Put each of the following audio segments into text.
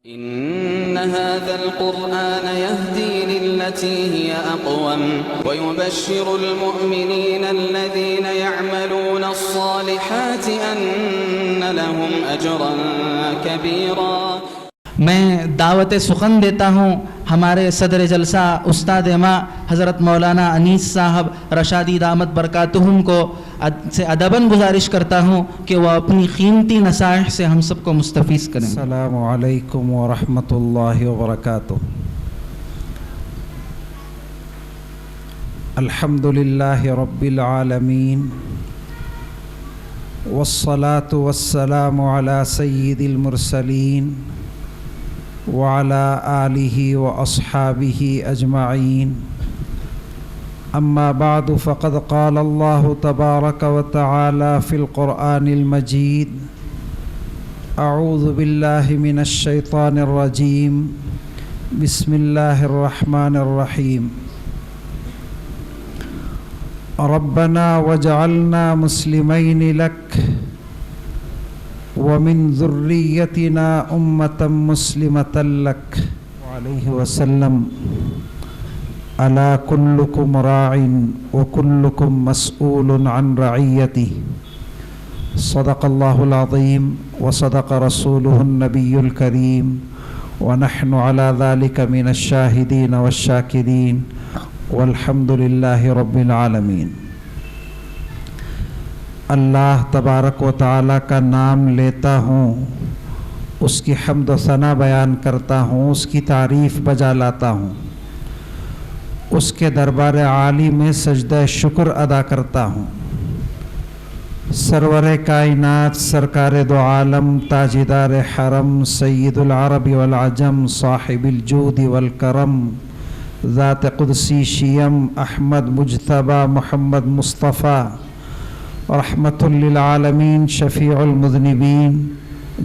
إن هذا القرآن يهدي للتي هي أقوم ويبشر المؤمنين الذين يعملون الصالحات أن لهم أجرا كبيرا۔ میں دعوت سخن دیتا ہوں ہمارے صدر جلسہ استاد ماں حضرت مولانا انیس صاحب رشادی دامت برکاتہم کو سے ادباً گزارش کرتا ہوں کہ وہ اپنی قیمتی نصائح سے ہم سب کو مستفیض کریں۔ السلام علیکم ورحمۃ اللہ وبرکاتہ۔ الحمد للہ رب العالمین والصلاة والسلام علی سید المرسلین وعلى آلہ وأصحابہ اجمعین، اما بعد فقد قال اللہ تبارک وتعالی فی القرآن المجید اعوذ باللہ من الشیطان الرجیم بسم اللہ الرحمن الرحیم ربنا وجعلنا مسلمین لک ومن ذریتنا امة مسلمة لک علیہ وسلم الا کلکم راع وکلکم مسئول عن رعیتہ۔ صدق اللہ العظیم وصدق رسولہ النبی الکریم ونحن على ذلك من الشاہدین والشاکرین والحمد للہ رب العالمین۔ اللہ تبارک و تعالیٰ کا نام لیتا ہوں، اس کی حمد و ثنا بیان کرتا ہوں، اس کی تعریف بجا لاتا ہوں، اس کے دربار عالی میں سجدہ شکر ادا کرتا ہوں۔ سرور کائنات، سرکار دو عالم، تاجدار حرم، سید العرب والعجم، صاحب الجود والکرم، ذات قدسی شیم، احمد مجتبی محمد مصطفیٰ، رحمت للعالمین، شفیع المذنبین،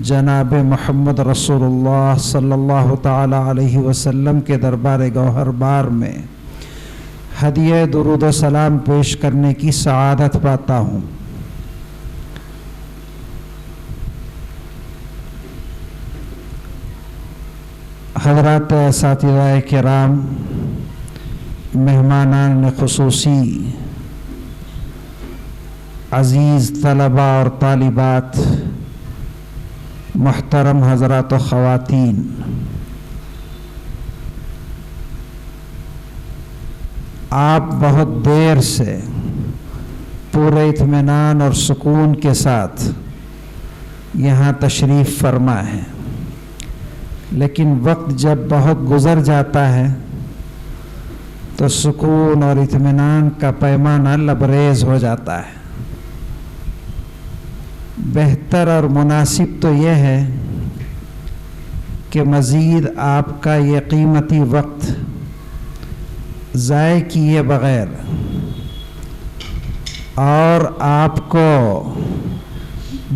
جناب محمد رسول اللہ صلی اللہ تعالی علیہ وسلم کے دربار گوہر بار میں ہدیہ درود و سلام پیش کرنے کی سعادت پاتا ہوں۔ حضرات اساتذہ کرام، مہمانان خصوصی، عزیز طلباء اور طالبات، محترم حضرات و خواتین، آپ بہت دیر سے پورے اطمینان اور سکون کے ساتھ یہاں تشریف فرما ہے، لیکن وقت جب بہت گزر جاتا ہے تو سکون اور اطمینان کا پیمانہ لبریز ہو جاتا ہے۔ بہتر اور مناسب تو یہ ہے کہ مزید آپ کا یہ قیمتی وقت ضائع کیے بغیر اور آپ کو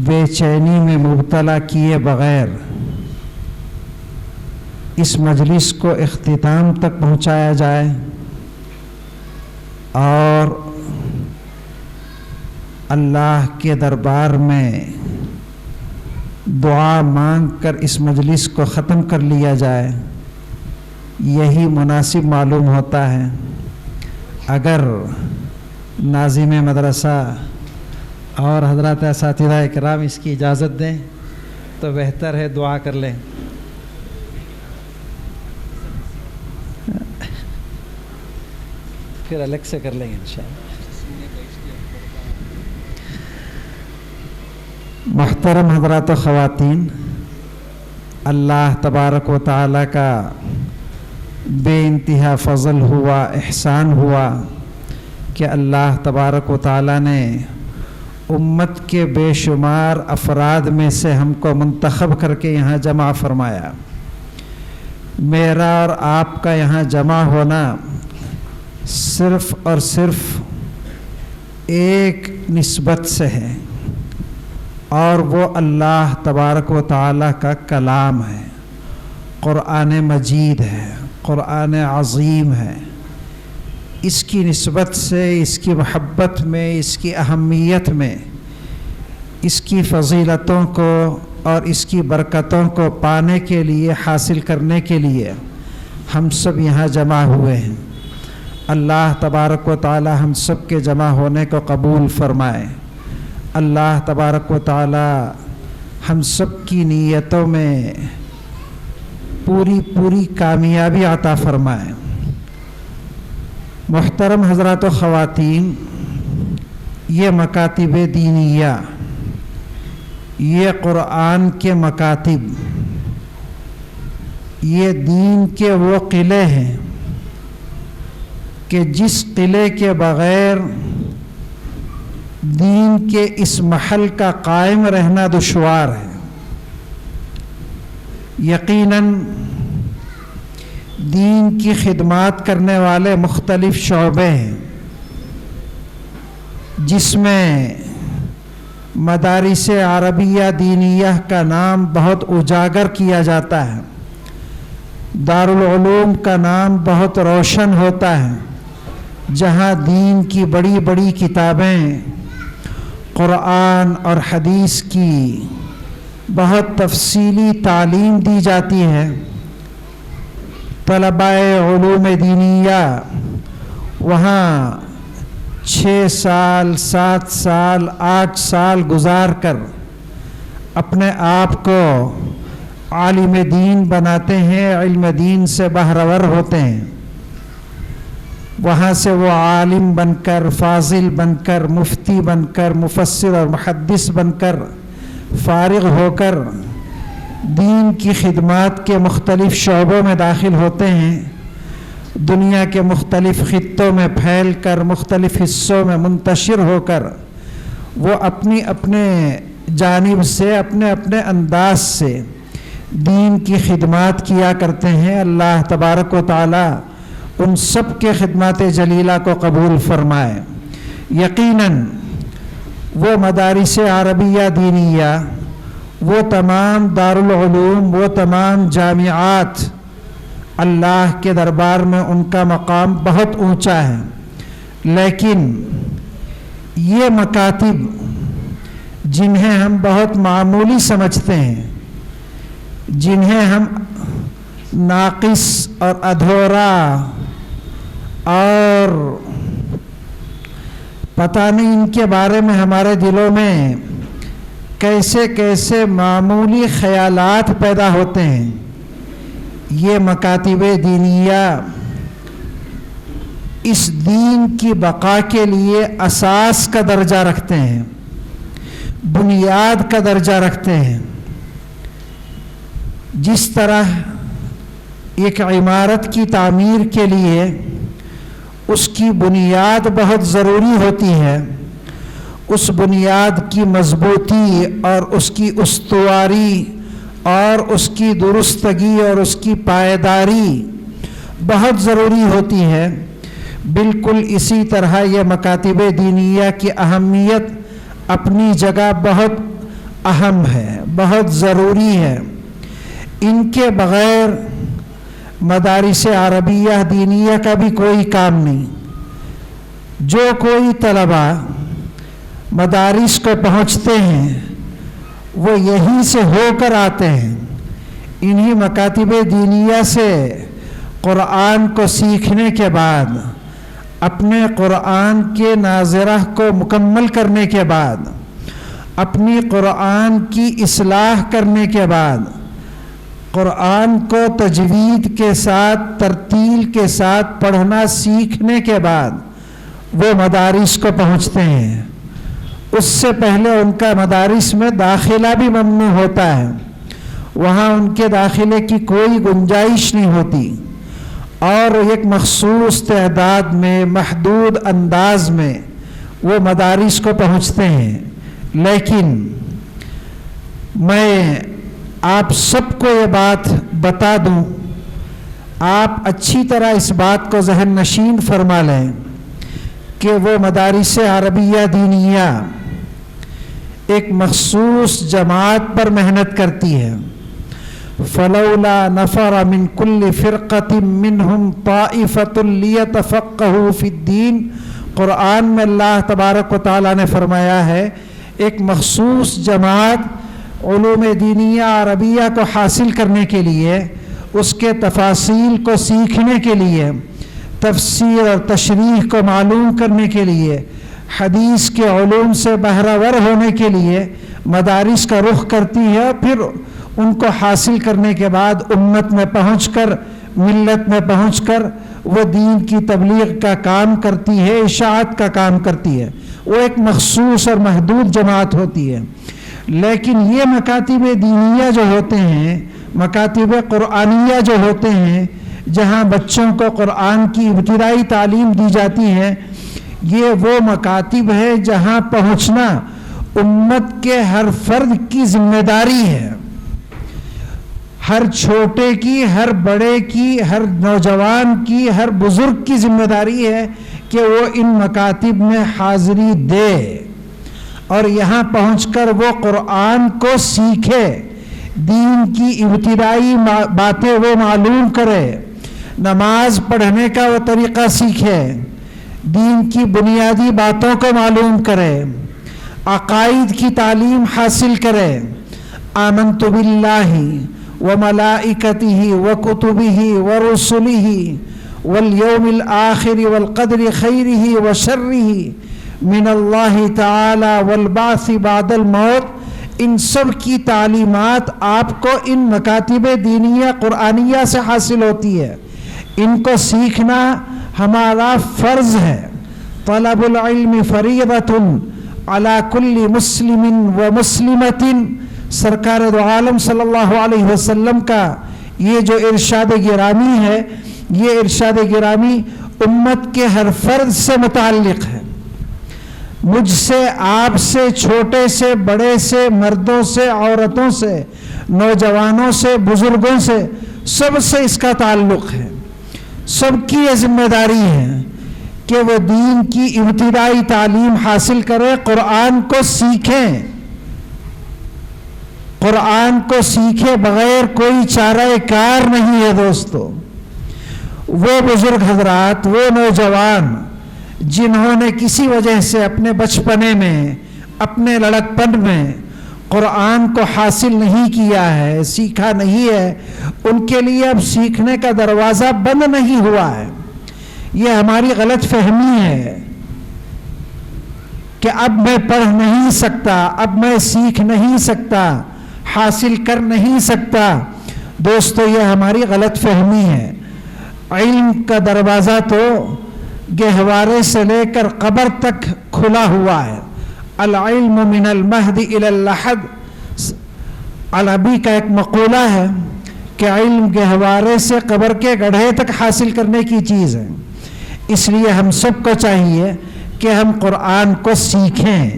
بے چینی میں مبتلا کیے بغیر اس مجلس کو اختتام تک پہنچایا جائے اور اللہ کے دربار میں دعا مانگ کر اس مجلس کو ختم کر لیا جائے، یہی مناسب معلوم ہوتا ہے۔ اگر ناظم مدرسہ اور حضرات اساتذہ کرام اس کی اجازت دیں تو بہتر ہے دعا کر لیں۔ پھر الگ سے کر لیں گے انشاءاللہ۔ محترم حضرات و خواتین، اللہ تبارک و تعالیٰ کا بے انتہا فضل ہوا، احسان ہوا کہ اللہ تبارک و تعالیٰ نے امت کے بے شمار افراد میں سے ہم کو منتخب کر کے یہاں جمع فرمایا۔ میرا اور آپ کا یہاں جمع ہونا صرف اور صرف ایک نسبت سے ہے، اور وہ اللہ تبارک و تعالیٰ کا کلام ہے، قرآن مجید ہے، قرآن عظیم ہے۔ اس کی نسبت سے، اس کی محبت میں، اس کی اہمیت میں، اس کی فضیلتوں کو اور اس کی برکتوں کو پانے کے لیے، حاصل کرنے کے لیے ہم سب یہاں جمع ہوئے ہیں۔ اللہ تبارک و تعالی ہم سب کے جمع ہونے کو قبول فرمائے۔ اللہ تبارک و تعالی ہم سب کی نیتوں میں پوری کامیابی عطا فرمائے۔ محترم حضرات و خواتین، یہ مکاتب دینیہ، یہ قرآن کے مکاتب، یہ دین کے وہ قلعے ہیں کہ جس قلعے کے بغیر دین کے اس محل کا قائم رہنا دشوار ہے۔ یقیناً دین کی خدمات کرنے والے مختلف شعبے ہیں، جس میں مدارس عربیہ دینیہ کا نام بہت اجاگر کیا جاتا ہے، دارالعلوم کا نام بہت روشن ہوتا ہے، جہاں دین کی بڑی بڑی کتابیں، قرآن اور حدیث کی بہت تفصیلی تعلیم دی جاتی ہے۔ طلباء علوم دینیہ وہاں 6 سال 7 سال 8 سال گزار کر اپنے آپ کو عالم دین بناتے ہیں، علم دین سے بہرور ہوتے ہیں۔ وہاں سے وہ عالم بن کر، فاضل بن کر، مفتی بن کر، مفسر اور محدث بن کر فارغ ہو کر دین کی خدمات کے مختلف شعبوں میں داخل ہوتے ہیں، دنیا کے مختلف خطوں میں پھیل کر، مختلف حصوں میں منتشر ہو کر وہ اپنے جانب سے، اپنے انداز سے دین کی خدمات کیا کرتے ہیں۔ اللہ تبارک و تعالی ان سب کے خدمات جلیلہ کو قبول فرمائے۔ یقیناً وہ مدارس عربیہ دینیہ، وہ تمام دارالعلوم، وہ تمام جامعات، اللہ کے دربار میں ان کا مقام بہت اونچا ہے، لیکن یہ مکاتب جنہیں ہم بہت معمولی سمجھتے ہیں، جنہیں ہم ناقص اور ادھورا اور پتہ نہیں ان کے بارے میں ہمارے دلوں میں کیسے معمولی خیالات پیدا ہوتے ہیں، یہ مکاتب دینیہ اس دین کی بقا کے لیے اساس کا درجہ رکھتے ہیں، بنیاد کا درجہ رکھتے ہیں۔ جس طرح ایک عمارت کی تعمیر کے لیے اس کی بنیاد بہت ضروری ہوتی ہے، اس بنیاد کی مضبوطی اور اس کی استواری اور اس کی درستگی اور اس کی پائیداری بہت ضروری ہوتی ہے، بالکل اسی طرح یہ مکاتب دینیہ کی اہمیت اپنی جگہ بہت اہم ہے، بہت ضروری ہے۔ ان کے بغیر مدارس عربیہ دینیہ کا بھی کوئی کام نہیں۔ جو کوئی طلبہ مدارس کو پہنچتے ہیں وہ یہیں سے ہو کر آتے ہیں، انہی مکاتب دینیہ سے قرآن کو سیکھنے کے بعد، اپنے قرآن کے ناظرہ کو مکمل کرنے کے بعد، اپنی قرآن کی اصلاح کرنے کے بعد، قرآن کو تجوید کے ساتھ، ترتیل کے ساتھ پڑھنا سیکھنے کے بعد وہ مدارس کو پہنچتے ہیں۔ اس سے پہلے ان کا مدارس میں داخلہ بھی ممنوع ہوتا ہے، وہاں ان کے داخلے کی کوئی گنجائش نہیں ہوتی، اور ایک مخصوص تعداد میں، محدود انداز میں وہ مدارس کو پہنچتے ہیں۔ لیکن میں آپ سب کو یہ بات بتا دوں، آپ اچھی طرح اس بات کو ذہن نشین فرما لیں کہ وہ مدارس عربیہ دینیہ ایک مخصوص جماعت پر محنت کرتی ہے۔ فلولا نفر من كل فرقة منهم طائفة ليتفقهوا في الدين، قرآن میں اللہ تبارک و تعالیٰ نے فرمایا ہے ایک مخصوص جماعت علوم دینیہ عربیہ کو حاصل کرنے کے لیے، اس کے تفاصیل کو سیکھنے کے لیے، تفسیر اور تشریح کو معلوم کرنے کے لیے، حدیث کے علوم سے بہرہ ور ہونے کے لیے مدارس کا رخ کرتی ہے، پھر ان کو حاصل کرنے کے بعد امت میں پہنچ کر، ملت میں پہنچ کر وہ دین کی تبلیغ کا کام کرتی ہے، اشاعت کا کام کرتی ہے۔ وہ ایک مخصوص اور محدود جماعت ہوتی ہے۔ لیکن یہ مکاتب دینیہ جو ہوتے ہیں، مکاتب قرآنیہ جو ہوتے ہیں، جہاں بچوں کو قرآن کی ابتدائی تعلیم دی جاتی ہے، یہ وہ مکاتب ہے جہاں پہنچنا امت کے ہر فرد کی ذمہ داری ہے، ہر چھوٹے کی، ہر بڑے کی، ہر نوجوان کی، ہر بزرگ کی ذمہ داری ہے کہ وہ ان مکاتب میں حاضری دے اور یہاں پہنچ کر وہ قرآن کو سیکھے، دین کی ابتدائی باتیں وہ معلوم کرے، نماز پڑھنے کا وہ طریقہ سیکھے، دین کی بنیادی باتوں کو معلوم کرے، عقائد کی تعلیم حاصل کرے، آمنت باللہ وملائکتہ وکتبہ ورسلہ والیوم الآخر والقدر خیرہ وشرہ من اللہ تعالی والبعث بعد الموت، ان سب کی تعلیمات آپ کو ان مکاتب دینیہ قرآنیہ سے حاصل ہوتی ہے۔ ان کو سیکھنا ہمارا فرض ہے۔ طلب العلم فریضۃ علی کل مسلم و مسلمۃ، سرکار دو عالم صلی اللہ علیہ وسلم کا یہ جو ارشاد گرامی ہے، یہ ارشاد گرامی امت کے ہر فرد سے متعلق ہے، مجھ سے، آپ سے، چھوٹے سے، بڑے سے، مردوں سے، عورتوں سے، نوجوانوں سے، بزرگوں سے، سب سے اس کا تعلق ہے۔ سب کی یہ ذمہ داری ہے کہ وہ دین کی ابتدائی تعلیم حاصل کرے، قرآن کو سیکھیں، قرآن کو سیکھے بغیر کوئی چارہ کار نہیں ہے دوستو۔ وہ بزرگ حضرات، وہ نوجوان جنہوں نے کسی وجہ سے اپنے بچپنے میں، اپنے لڑکپن میں قرآن کو حاصل نہیں کیا ہے، سیکھا نہیں ہے، ان کے لیے اب سیکھنے کا دروازہ بند نہیں ہوا ہے۔ یہ ہماری غلط فہمی ہے کہ اب میں پڑھ نہیں سکتا، اب میں سیکھ نہیں سکتا، حاصل کر نہیں سکتا۔ دوستو یہ ہماری غلط فہمی ہے۔ علم کا دروازہ تو گہوارے سے لے کر قبر تک کھلا ہوا ہے۔ العلم من المہد الی اللحد، علوی کا ایک مقولہ ہے کہ علم گہوارے سے قبر کے گڑھے تک حاصل کرنے کی چیز ہے۔ اس لیے ہم سب کو چاہیے کہ ہم قرآن کو سیکھیں،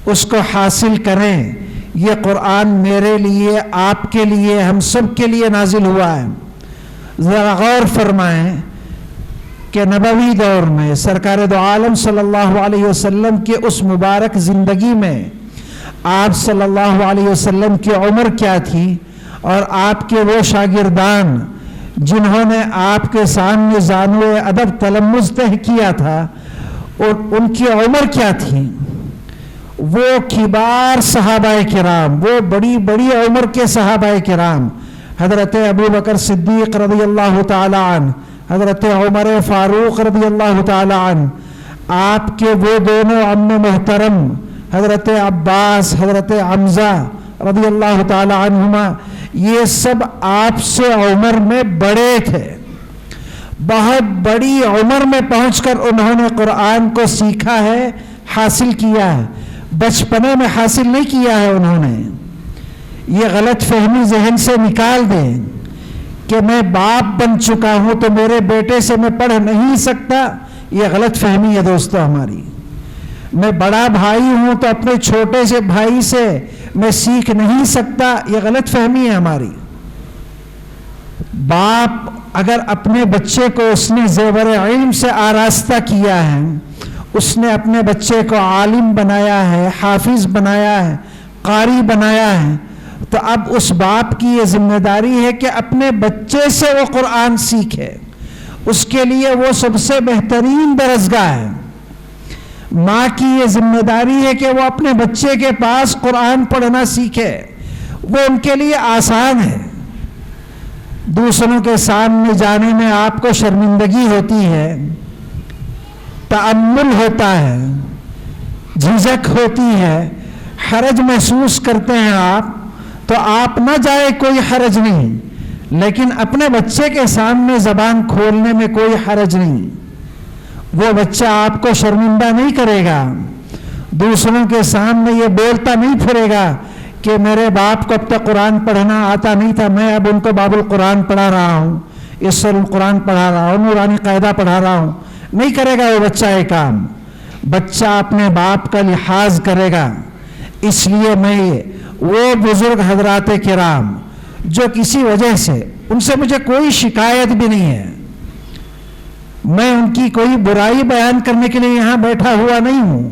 اس کو حاصل کریں۔ یہ قرآن میرے لیے، آپ کے لیے، ہم سب کے لیے نازل ہوا ہے۔ ذرا غور فرمائیں کہ نبوی دور میں سرکار دو عالم صلی اللہ علیہ وسلم کے اس مبارک زندگی میں آپ صلی اللہ علیہ وسلم کی عمر کیا تھی، اور آپ کے وہ شاگردان جنہوں نے آپ کے سامنے زانو ادب تلمذ طے کیا تھا، اور ان کی عمر کیا تھی۔ وہ کبار صحابہ کرام، وہ بڑی بڑی عمر کے صحابہ کرام، حضرت ابو بکر صدیق رضی اللہ تعالی عنہ، حضرت عمر فاروق رضی اللہ تعالی عنہ، آپ کے وہ دونوں عم محترم حضرت عباس، حضرت حمزہ رضی اللہ تعالی عنہما، یہ سب آپ سے عمر میں بڑے تھے۔ بہت بڑی عمر میں پہنچ کر انہوں نے قرآن کو سیکھا ہے، حاصل کیا ہے، بچپنے میں حاصل نہیں کیا ہے انہوں نے۔ یہ غلط فہمی ذہن سے نکال دیں کہ میں باپ بن چکا ہوں تو میرے بیٹے سے میں پڑھ نہیں سکتا، یہ غلط فہمی ہے دوستو ہماری۔ میں بڑا بھائی ہوں تو اپنے چھوٹے سے بھائی سے میں سیکھ نہیں سکتا، یہ غلط فہمی ہے ہماری۔ باپ اگر اپنے بچے کو اس نے زیور علم سے آراستہ کیا ہے، اس نے اپنے بچے کو عالم بنایا ہے، حافظ بنایا ہے، قاری بنایا ہے، تو اب اس باپ کی یہ ذمہ داری ہے کہ اپنے بچے سے وہ قرآن سیکھے، اس کے لیے وہ سب سے بہترین درسگاہ ہے۔ ماں کی یہ ذمہ داری ہے کہ وہ اپنے بچے کے پاس قرآن پڑھنا سیکھے۔ وہ ان کے لیے آسان ہے. دوسروں کے سامنے جانے میں آپ کو شرمندگی ہوتی ہے، تأمل ہوتا ہے، جھجک ہوتی ہے، حرج محسوس کرتے ہیں آپ، تو آپ نہ جائے کوئی حرج نہیں، لیکن اپنے بچے کے سامنے زبان کھولنے میں کوئی حرج نہیں. وہ بچہ آپ کو شرمندہ نہیں کرے گا، دوسروں کے سامنے یہ بولتا نہیں پھرے گا کہ میرے باپ کو اب تک قرآن پڑھنا آتا نہیں تھا، میں اب ان کو باب القرآن پڑھا رہا ہوں، یسر القرآن پڑھا رہا ہوں، نورانی قاعدہ پڑھا رہا ہوں. نہیں کرے گا وہ بچہ یہ کام. بچہ اپنے باپ کا لحاظ کرے گا. اس لیے میں وہ بزرگ حضرات کرام جو کسی وجہ سے ان سے مجھے کوئی شکایت بھی نہیں ہے، میں ان کی کوئی برائی بیان کرنے کے لیے یہاں بیٹھا ہوا نہیں ہوں،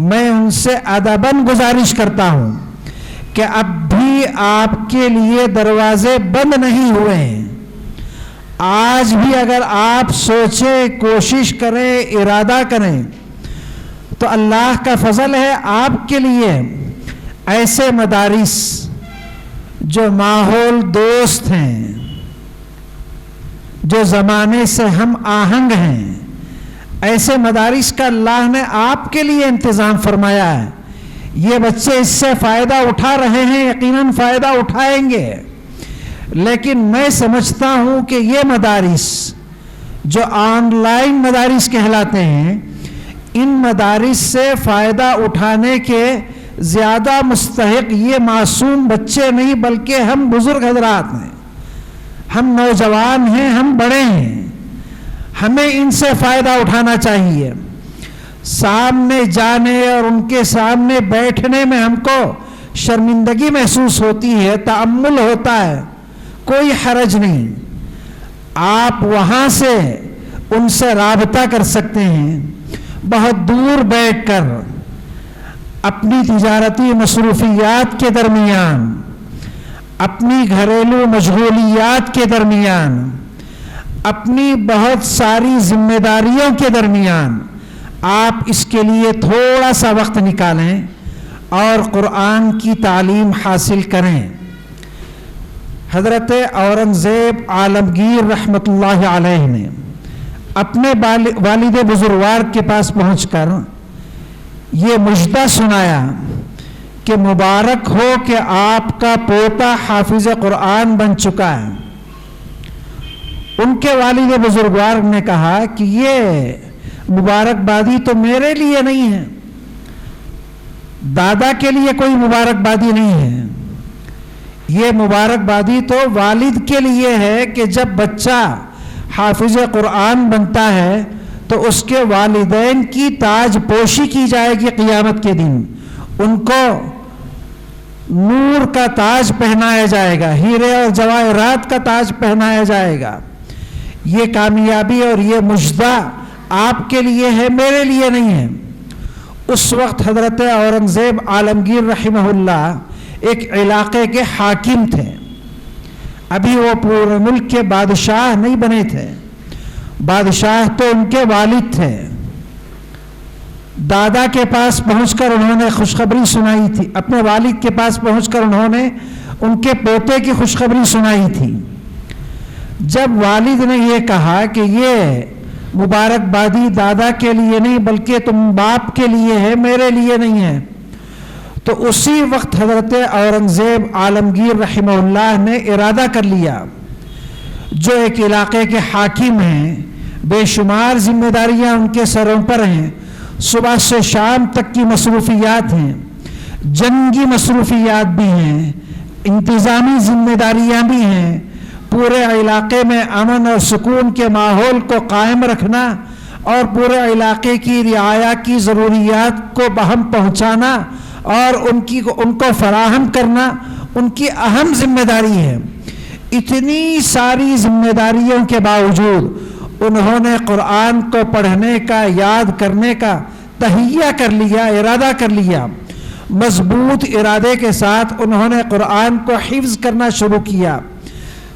میں ان سے ادباً گزارش کرتا ہوں کہ اب بھی آپ کے لیے دروازے بند نہیں ہوئے ہیں. آج بھی اگر آپ سوچیں، کوشش کریں، ارادہ کریں تو اللہ کا فضل ہے آپ کے لیے ایسے مدارس جو ماحول دوست ہیں، جو زمانے سے ہم آہنگ ہیں، ایسے مدارس کا اللہ نے آپ کے لیے انتظام فرمایا ہے. یہ بچے اس سے فائدہ اٹھا رہے ہیں، یقیناً فائدہ اٹھائیں گے، لیکن میں سمجھتا ہوں کہ یہ مدارس جو آن لائن مدارس کہلاتے ہیں، ان مدارس سے فائدہ اٹھانے کے زیادہ مستحق یہ معصوم بچے نہیں بلکہ ہم بزرگ حضرات ہیں، ہم نوجوان ہیں، ہم بڑے ہیں. ہمیں ان سے فائدہ اٹھانا چاہیے. سامنے جانے اور ان کے سامنے بیٹھنے میں ہم کو شرمندگی محسوس ہوتی ہے، تأمل ہوتا ہے، کوئی حرج نہیں. آپ وہاں سے ان سے رابطہ کر سکتے ہیں، بہت دور بیٹھ کر اپنی تجارتی مصروفیات کے درمیان، اپنی گھریلو مشغولیات کے درمیان، اپنی بہت ساری ذمہ داریوں کے درمیان آپ اس کے لیے تھوڑا سا وقت نکالیں اور قرآن کی تعلیم حاصل کریں. حضرت اورنگزیب عالمگیر رحمۃ اللہ علیہ نے اپنے والد بزرگوار کے پاس پہنچ کر یہ مژدہ سنایا کہ مبارک ہو کہ آپ کا پوتا حافظ قرآن بن چکا ہے. ان کے والد بزرگوار نے کہا کہ یہ مبارکبادی تو میرے لیے نہیں ہے، دادا کے لیے کوئی مبارکبادی نہیں ہے، یہ مبارکبادی تو والد کے لیے ہے کہ جب بچہ حافظ قرآن بنتا ہے تو اس کے والدین کی تاج پوشی کی جائے گی قیامت کے دن، ان کو نور کا تاج پہنایا جائے گا، ہیرے اور جواہرات کا تاج پہنایا جائے گا. یہ کامیابی اور یہ مژدہ آپ کے لیے ہے، میرے لیے نہیں ہے. اس وقت حضرت اورنگزیب عالمگیر رحمہ اللہ ایک علاقے کے حاکم تھے، ابھی وہ پورے ملک کے بادشاہ نہیں بنے تھے، بادشاہ تو ان کے والد تھے. دادا کے پاس پہنچ کر انہوں نے خوشخبری سنائی تھی، اپنے والد کے پاس پہنچ کر انہوں نے ان کے پوتے کی خوشخبری سنائی تھی. جب والد نے یہ کہا کہ یہ مبارکبادی دادا کے لیے نہیں بلکہ تم باپ کے لیے ہے، میرے لیے نہیں ہے، تو اسی وقت حضرت اورنگزیب عالمگیر رحمہ اللہ نے ارادہ کر لیا، جو ایک علاقے کے حاکم ہیں، بے شمار ذمہ داریاں ان کے سروں پر ہیں، صبح سے شام تک کی مصروفیات ہیں، جنگی مصروفیات بھی ہیں، انتظامی ذمہ داریاں بھی ہیں، پورے علاقے میں امن اور سکون کے ماحول کو قائم رکھنا اور پورے علاقے کی رعایا کی ضروریات کو بہم پہنچانا اور ان کو فراہم کرنا ان کی اہم ذمہ داری ہے. اتنی ساری ذمہ داریوں کے باوجود انہوں نے قرآن کو پڑھنے کا، یاد کرنے کا تہیہ کر لیا، ارادہ کر لیا. مضبوط ارادے کے ساتھ انہوں نے قرآن کو حفظ کرنا شروع کیا.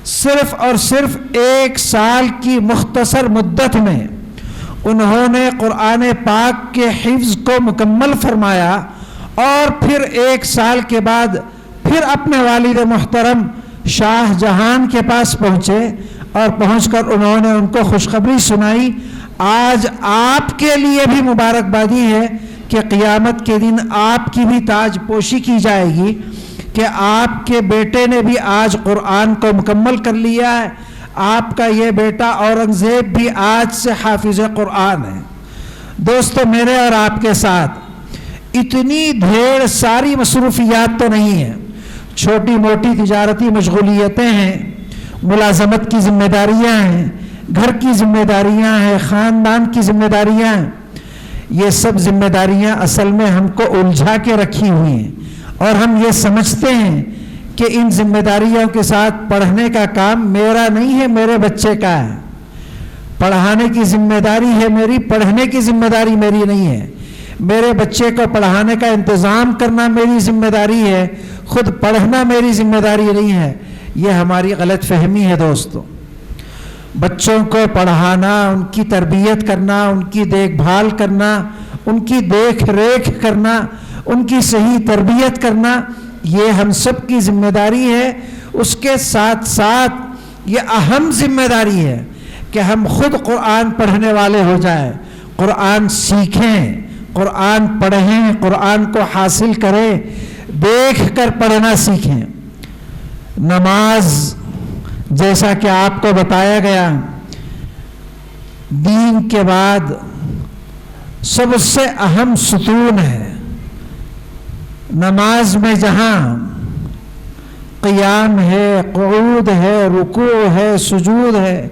صرف اور صرف 1 سال کی مختصر مدت میں انہوں نے قرآن پاک کے حفظ کو مکمل فرمایا اور پھر 1 سال کے بعد پھر پھر اپنے والد محترم شاہ جہان کے پاس پہنچے اور پہنچ کر انہوں نے ان کو خوشخبری سنائی. آج آپ کے لیے بھی مبارکبادی ہے کہ قیامت کے دن آپ کی بھی تاج پوشی کی جائے گی کہ آپ کے بیٹے نے بھی آج قرآن کو مکمل کر لیا ہے. آپ کا یہ بیٹا اورنگزیب بھی آج سے حافظ قرآن ہے. دوستو میرے اور آپ کے ساتھ اتنی ڈھیر ساری مصروفیات تو نہیں ہیں. چھوٹی موٹی تجارتی مشغولیتیں ہیں, ملازمت کی ذمہ داریاں ہیں, گھر کی ذمہ داریاں ہیں, خاندان کی ذمہ داریاں ہیں. یہ سب ذمہ داریاں اصل میں ہم کو الجھا کے رکھی ہوئی ہیں اور ہم یہ سمجھتے ہیں کہ ان ذمہ داریوں کے ساتھ پڑھنے کا کام میرا نہیں ہے, میرے بچے کا ہے. پڑھانے کی ذمہ داری ہے میری, پڑھنے کی ذمہ داری میری نہیں ہے. میرے بچے کو پڑھانے کا انتظام کرنا میری ذمہ داری ہے, خود پڑھنا میری ذمہ داری نہیں ہے. یہ ہماری غلط فہمی ہے دوستو. بچوں کو پڑھانا, ان کی تربیت کرنا, ان کی دیکھ بھال کرنا, ان کی دیکھ ریکھ کرنا, ان کی صحیح تربیت کرنا, یہ ہم سب کی ذمہ داری ہے. اس کے ساتھ ساتھ یہ اہم ذمہ داری ہے کہ ہم خود قرآن پڑھنے والے ہو جائیں, قرآن سیکھیں, قرآن پڑھیں, قرآن کو حاصل کریں, دیکھ کر پڑھنا سیکھیں. نماز جیسا کہ آپ کو بتایا گیا دین کے بعد سب سے اہم ستون ہے. نماز میں جہاں قیام ہے, قعود ہے, رکوع ہے, سجود ہے,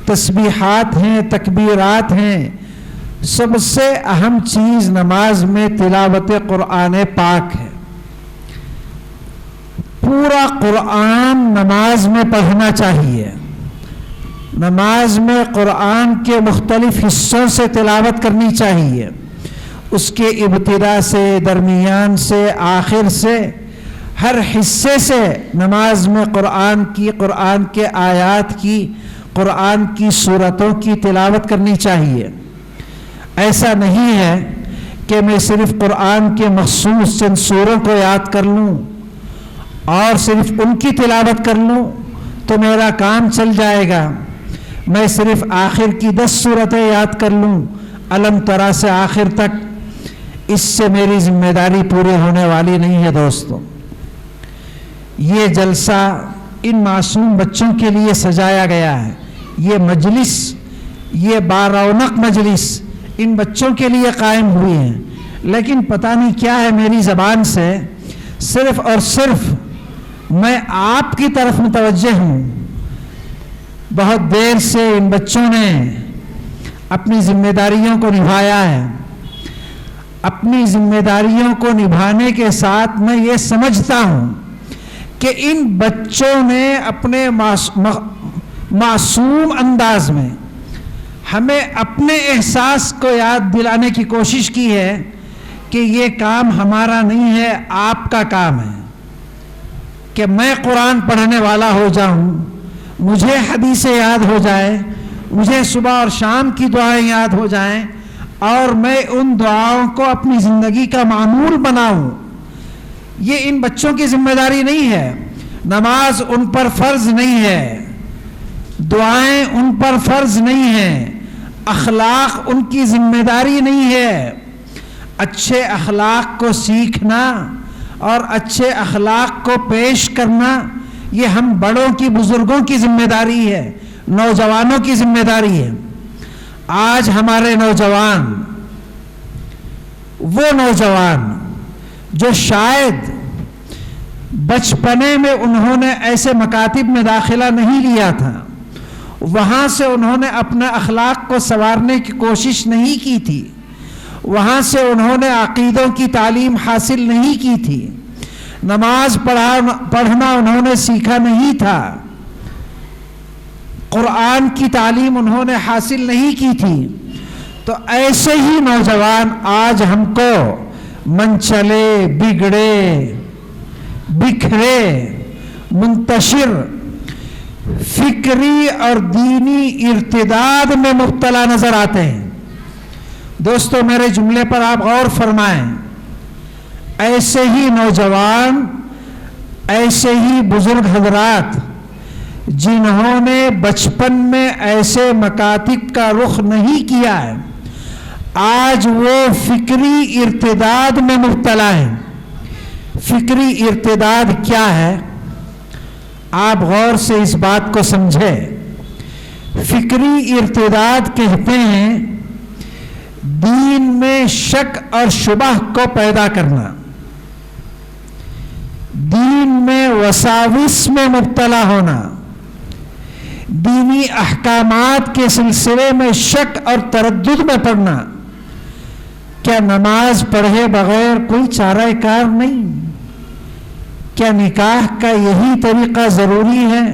تسبیحات ہیں, تکبیرات ہیں, سب سے اہم چیز نماز میں تلاوت قرآن پاک ہے. پورا قرآن نماز میں پڑھنا چاہیے. نماز میں قرآن کے مختلف حصوں سے تلاوت کرنی چاہیے. اس کے ابتدا سے, درمیان سے, آخر سے, ہر حصے سے نماز میں قرآن کی, قرآن کے آیات کی, قرآن کی سورتوں کی تلاوت کرنی چاہیے. ایسا نہیں ہے کہ میں صرف قرآن کے مخصوص چند سوروں کو یاد کر لوں اور صرف ان کی تلاوت کر لوں تو میرا کام چل جائے گا. میں صرف آخر کی 10 سورتیں یاد کر لوں الم ترا سے آخر تک, اس سے میری ذمہ داری پوری ہونے والی نہیں ہے دوستو. یہ جلسہ ان معصوم بچوں کے لیے سجایا گیا ہے. یہ مجلس, یہ بارونق مجلس ان بچوں کے لیے قائم ہوئی ہے. لیکن پتہ نہیں کیا ہے میری زبان سے صرف اور صرف میں آپ کی طرف متوجہ ہوں. بہت دیر سے ان بچوں نے اپنی ذمہ داریوں کو نبھایا ہے. اپنی ذمہ داریوں کو نبھانے کے ساتھ میں یہ سمجھتا ہوں کہ ان بچوں نے اپنے معصوم انداز میں ہمیں اپنے احساس کو یاد دلانے کی کوشش کی ہے کہ یہ کام ہمارا نہیں ہے, آپ کا کام ہے. کہ میں قرآن پڑھنے والا ہو جاؤں, مجھے حدیثیں یاد ہو جائے, مجھے صبح اور شام کی دعائیں یاد ہو جائیں اور میں ان دعاؤں کو اپنی زندگی کا معمول بناؤں. یہ ان بچوں کی ذمہ داری نہیں ہے. نماز ان پر فرض نہیں ہے, دعائیں ان پر فرض نہیں ہیں, اخلاق ان کی ذمہ داری نہیں ہے. اچھے اخلاق کو سیکھنا اور اچھے اخلاق کو پیش کرنا یہ ہم بڑوں کی, بزرگوں کی ذمہ داری ہے, نوجوانوں کی ذمہ داری ہے. آج ہمارے نوجوان, وہ نوجوان جو شاید بچپنے میں انہوں نے ایسے مکاتب میں داخلہ نہیں لیا تھا, وہاں سے انہوں نے اپنے اخلاق کو سنوارنے کی کوشش نہیں کی تھی, وہاں سے انہوں نے عقیدوں کی تعلیم حاصل نہیں کی تھی, نماز پڑھنا انہوں نے سیکھا نہیں تھا, قرآن کی تعلیم انہوں نے حاصل نہیں کی تھی. تو ایسے ہی نوجوان آج ہم کو منچلے, بگڑے, بکھرے, منتشر, فکری اور دینی ارتداد میں مبتلا نظر آتے ہیں. دوستو میرے جملے پر آپ غور فرمائیں. ایسے ہی نوجوان, ایسے ہی بزرگ حضرات جنہوں نے بچپن میں ایسے مکاتب کا رخ نہیں کیا ہے، آج وہ فکری ارتداد میں مبتلا ہیں۔ فکری ارتداد کیا ہے؟ آپ غور سے اس بات کو سمجھیں۔ فکری ارتداد کہتے ہیں دین میں شک اور شبہ کو پیدا کرنا، دین میں وساوس میں مبتلا ہونا، دینی احکامات کے سلسلے میں شک اور تردد میں پڑنا۔ کیا نماز پڑھے بغیر کوئی چارہ کار نہیں؟ کیا نکاح کا یہی طریقہ ضروری ہے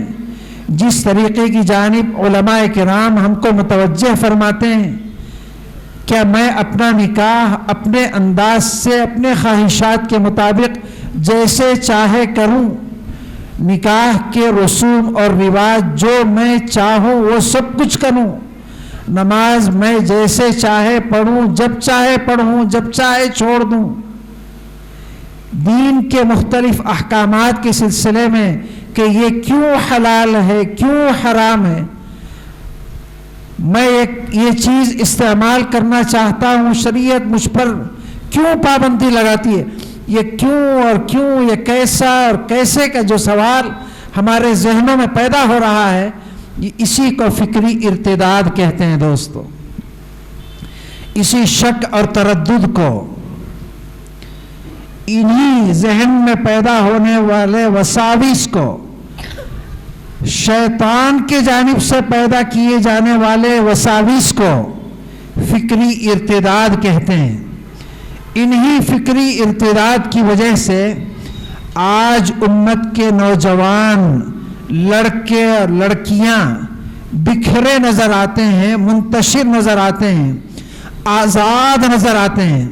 جس طریقے کی جانب علماء کرام ہم کو متوجہ فرماتے ہیں؟ کیا میں اپنا نکاح اپنے انداز سے، اپنے خواہشات کے مطابق جیسے چاہے کروں؟ نکاح کے رسوم اور رواج جو میں چاہوں وہ سب کچھ کروں؟ نماز میں جیسے چاہے پڑھوں، جب چاہے پڑھوں، جب چاہے چھوڑ دوں؟ دین کے مختلف احکامات کے سلسلے میں کہ یہ کیوں حلال ہے، کیوں حرام ہے، میں یہ چیز استعمال کرنا چاہتا ہوں، شریعت مجھ پر کیوں پابندی لگاتی ہے؟ یہ کیوں اور کیوں، یہ کیسا اور کیسے کا جو سوال ہمارے ذہنوں میں پیدا ہو رہا ہے، اسی کو فکری ارتداد کہتے ہیں دوستو۔ اسی شک اور تردد کو، انہی ذہن میں پیدا ہونے والے وساوس کو، شیطان کے جانب سے پیدا کیے جانے والے وساوس کو فکری ارتداد کہتے ہیں۔ انہی فکری ارتداد کی وجہ سے آج امت کے نوجوان لڑکے اور لڑکیاں بکھرے نظر آتے ہیں، منتشر نظر آتے ہیں، آزاد نظر آتے ہیں۔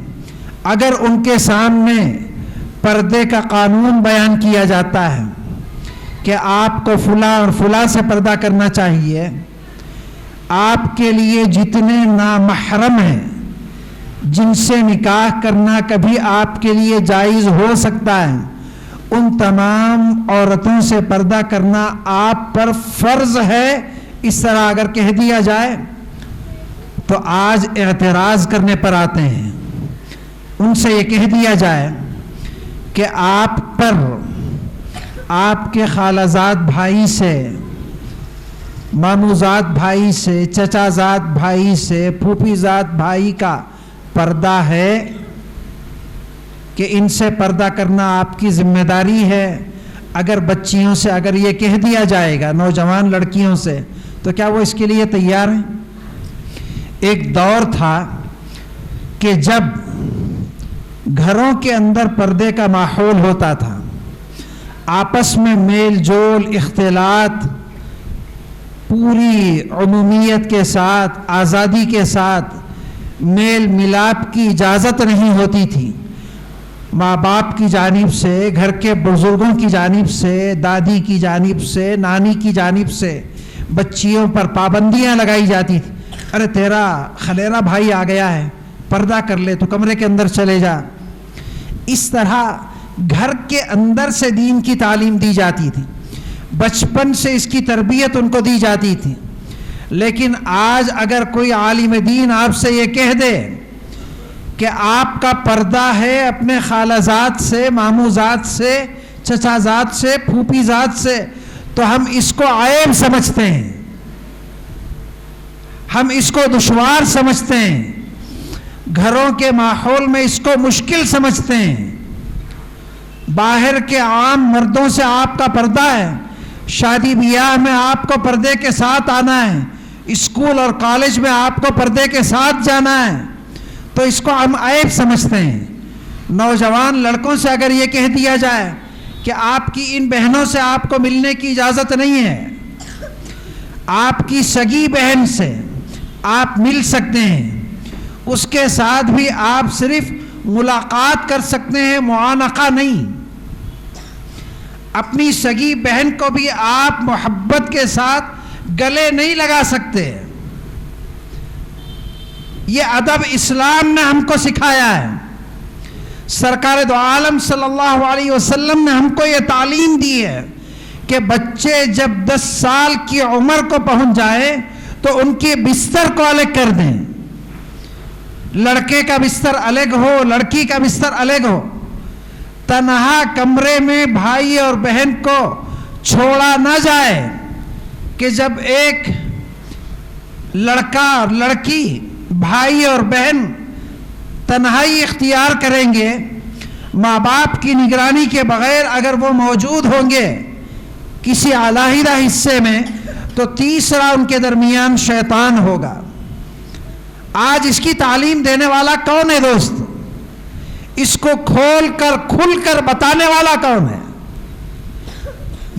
اگر ان کے سامنے پردے کا قانون بیان کیا جاتا ہے کہ آپ کو فلاں اور فلاں سے پردہ کرنا چاہیے، آپ کے لیے جتنے نامحرم ہیں جن سے نکاح کرنا کبھی آپ کے لیے جائز ہو سکتا ہے، ان تمام عورتوں سے پردہ کرنا آپ پر فرض ہے، اس طرح اگر کہہ دیا جائے تو آج اعتراض کرنے پر آتے ہیں۔ ان سے یہ کہہ دیا جائے کہ آپ پر آپ کے خالازاد بھائی سے، ماموزاد بھائی سے، چچا زاد بھائی سے، پھوپھی زاد بھائی کا پردہ ہے کہ ان سے پردہ کرنا آپ کی ذمہ داری ہے۔ اگر بچیوں سے اگر یہ کہہ دیا جائے گا، نوجوان لڑکیوں سے، تو کیا وہ اس کے لیے تیار ہیں؟ ایک دور تھا کہ جب گھروں کے اندر پردے کا ماحول ہوتا تھا، آپس میں میل جول، اختلاط پوری عمومیت کے ساتھ، آزادی کے ساتھ میل ملاپ کی اجازت نہیں ہوتی تھی۔ ماں باپ کی جانب سے، گھر کے بزرگوں کی جانب سے، دادی کی جانب سے، نانی کی جانب سے بچیوں پر پابندیاں لگائی جاتی تھی۔ ارے تیرا خلیرا بھائی آ گیا ہے، پردہ کر لے، تو کمرے کے اندر چلے جا۔ اس طرح گھر کے اندر سے دین کی تعلیم دی جاتی تھی، بچپن سے اس کی تربیت ان کو دی جاتی تھی۔ لیکن آج اگر کوئی عالم دین آپ سے یہ کہہ دے کہ آپ کا پردہ ہے اپنے خالہ زاد سے، مامو زاد سے، چچا زاد سے، پھوپھی زاد سے، تو ہم اس کو عیب سمجھتے ہیں، ہم اس کو دشوار سمجھتے ہیں، گھروں کے ماحول میں اس کو مشکل سمجھتے ہیں۔ باہر کے عام مردوں سے آپ کا پردہ ہے، شادی بیاہ میں آپ کو پردے کے ساتھ آنا ہے، اسکول اور کالج میں آپ کو پردے کے ساتھ جانا ہے، تو اس کو ہم عیب سمجھتے ہیں۔ نوجوان لڑکوں سے اگر یہ کہہ دیا جائے کہ آپ کی ان بہنوں سے آپ کو ملنے کی اجازت نہیں ہے، آپ کی سگی بہن سے آپ مل سکتے ہیں، اس کے ساتھ بھی آپ صرف ملاقات کر سکتے ہیں، معانقہ نہیں۔ اپنی سگی بہن کو بھی آپ محبت کے ساتھ گلے نہیں لگا سکتے۔ یہ ادب اسلام نے ہم کو سکھایا ہے۔ سرکار دو عالم صلی اللہ علیہ وسلم نے ہم کو یہ تعلیم دی ہے کہ بچے جب 10 سال کی عمر کو پہنچ جائے تو ان کے بستر کو الگ کر دیں. لڑکے کا بستر الگ ہو, لڑکی کا بستر الگ ہو. تنہا کمرے میں بھائی اور بہن کو چھوڑا نہ جائے کہ جب ایک لڑکا اور لڑکی, بھائی اور بہن تنہائی اختیار کریں گے, ماں باپ کی نگرانی کے بغیر اگر وہ موجود ہوں گے کسی علیحدہ حصے میں, تو تیسرا ان کے درمیان شیطان ہوگا. آج اس کی تعلیم دینے والا کون ہے دوست؟ اس کو کھول کر کھل کر بتانے والا کون ہے؟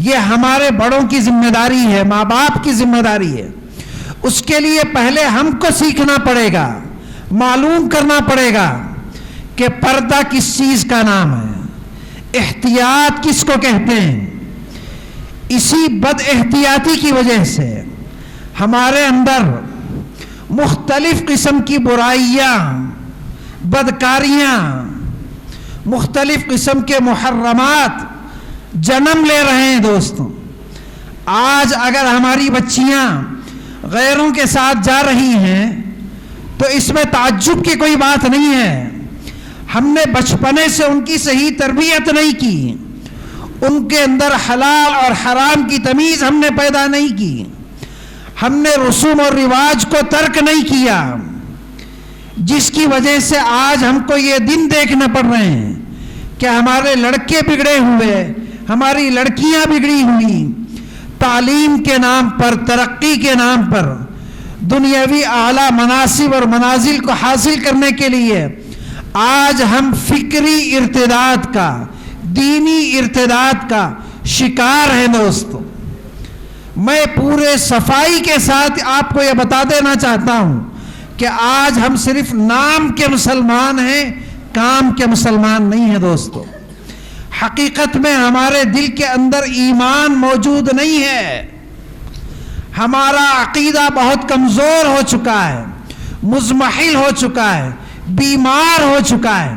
یہ ہمارے بڑوں کی ذمہ داری ہے, ماں باپ کی ذمہ داری ہے. اس کے لیے پہلے ہم کو سیکھنا پڑے گا, معلوم کرنا پڑے گا کہ پردہ کس چیز کا نام ہے, احتیاط کس کو کہتے ہیں. اسی بد احتیاطی کی وجہ سے ہمارے اندر مختلف قسم کی برائیاں, بدکاریاں, مختلف قسم کے محرمات جنم لے رہے ہیں دوستوں. آج اگر ہماری بچیاں غیروں کے ساتھ جا رہی ہیں تو اس میں تعجب کی کوئی بات نہیں ہے. ہم نے بچپنے سے ان کی صحیح تربیت نہیں کی, ان کے اندر حلال اور حرام کی تمیز ہم نے پیدا نہیں کی, ہم نے رسوم اور رواج کو ترک نہیں کیا, جس کی وجہ سے آج ہم کو یہ دن دیکھنا پڑ رہے ہیں کہ ہمارے لڑکے بگڑے ہوئے, ہماری لڑکیاں بگڑی ہوئی, تعلیم کے نام پر, ترقی کے نام پر, دنیاوی اعلیٰ مناصب اور منازل کو حاصل کرنے کے لیے آج ہم فکری ارتداد کا, دینی ارتداد کا شکار ہیں دوستو. میں پورے صفائی کے ساتھ آپ کو یہ بتا دینا چاہتا ہوں کہ آج ہم صرف نام کے مسلمان ہیں, کام کے مسلمان نہیں ہیں دوستو. حقیقت میں ہمارے دل کے اندر ایمان موجود نہیں ہے, ہمارا عقیدہ بہت کمزور ہو چکا ہے, مزمحل ہو چکا ہے, بیمار ہو چکا ہے.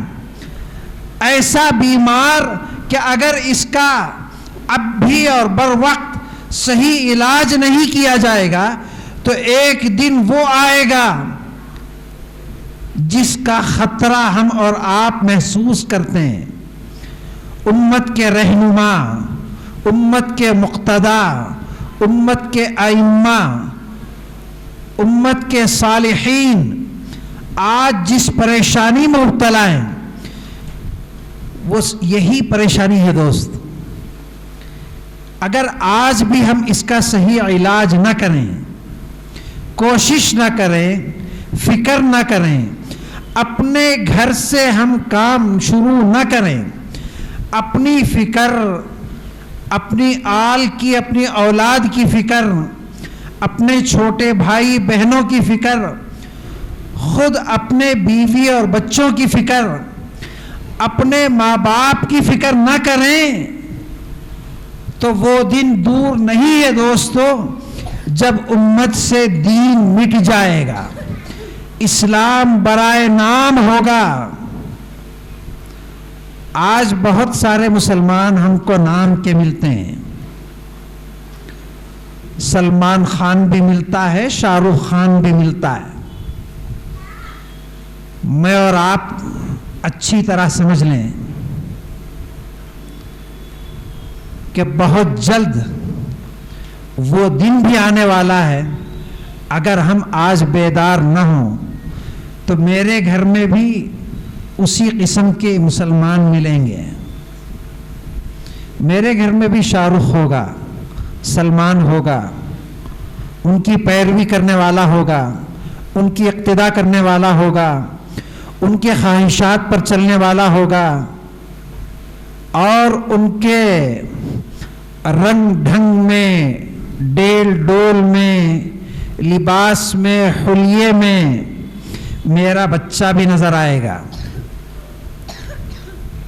ایسا بیمار کہ اگر اس کا اب بھی اور بر وقت صحیح علاج نہیں کیا جائے گا تو ایک دن وہ آئے گا جس کا خطرہ ہم اور آپ محسوس کرتے ہیں. امت کے رہنما, امت کے مقتدا, امت کے ائمہ, امت کے صالحین آج جس پریشانی میں مبتلا ہیں وہ یہی پریشانی ہے دوست. اگر آج بھی ہم اس کا صحیح علاج نہ کریں, کوشش نہ کریں, فکر نہ کریں, اپنے گھر سے ہم کام شروع نہ کریں, اپنی فکر, اپنی آل کی, اپنی اولاد کی فکر, اپنے چھوٹے بھائی بہنوں کی فکر, خود اپنے بیوی اور بچوں کی فکر, اپنے ماں باپ کی فکر نہ کریں تو وہ دن دور نہیں ہے دوستو جب امت سے دین مٹ جائے گا, اسلام برائے نام ہوگا. آج بہت سارے مسلمان ہم کو نام کے ملتے ہیں, سلمان خان بھی ملتا ہے, شاہ رخ خان بھی ملتا ہے. میں اور آپ اچھی طرح سمجھ لیں کہ بہت جلد وہ دن بھی آنے والا ہے, اگر ہم آج بیدار نہ ہوں تو میرے گھر میں بھی اسی قسم کے مسلمان ملیں گے. میرے گھر میں بھی شاہ رخ ہوگا, سلمان ہوگا, ان کی پیروی کرنے والا ہوگا, ان کی اقتدا کرنے والا ہوگا, ان کے خواہشات پر چلنے والا ہوگا, اور ان کے رنگ ڈھنگ میں, ڈیل ڈول میں, لباس میں, حلیے میں میرا بچہ بھی نظر آئے گا.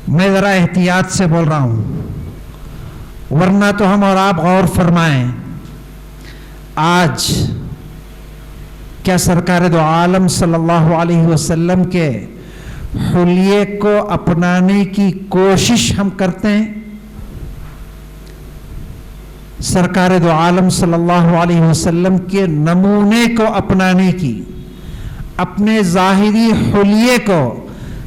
میں ذرا احتیاط سے بول رہا ہوں, ورنہ تو ہم اور آپ غور فرمائیں, آج کیا سرکار دو عالم صلی اللہ علیہ وسلم کے حلیے کو اپنانے کی کوشش ہم کرتے ہیں، سرکار دو عالم صلی اللہ علیہ وسلم کے نمونے کو اپنانے کی، اپنے ظاہری حلیے کو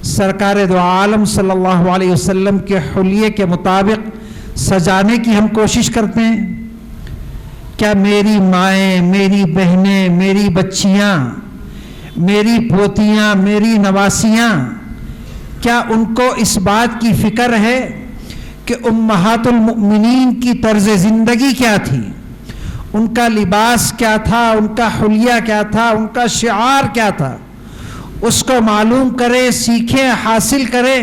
سرکار دو عالم صلی اللہ علیہ وسلم کے حلیے کے مطابق سجانے کی ہم کوشش کرتے ہیں؟ کیا میری مائیں، میری بہنیں، میری بچیاں، میری پوتیاں، میری نواسیاں، کیا ان کو اس بات کی فکر ہے کہ امہات المؤمنین کی طرز زندگی کیا تھی، ان کا لباس کیا تھا، ان کا حلیہ کیا تھا، ان کا شعار کیا تھا؟ اس کو معلوم کرے، سیکھیں، حاصل کرے،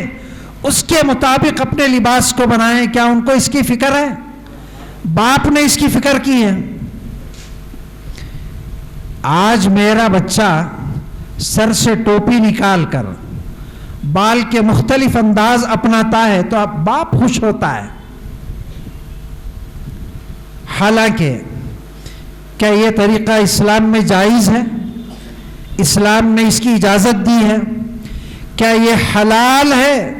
اس کے مطابق اپنے لباس کو بنائیں۔ کیا ان کو اس کی فکر ہے؟ باپ نے اس کی فکر کی ہے؟ آج میرا بچہ سر سے ٹوپی نکال کر بال کے مختلف انداز اپناتا ہے تو اب باپ خوش ہوتا ہے، حالانکہ کیا یہ طریقہ اسلام میں جائز ہے؟ اسلام نے اس کی اجازت دی ہے؟ کیا یہ حلال ہے؟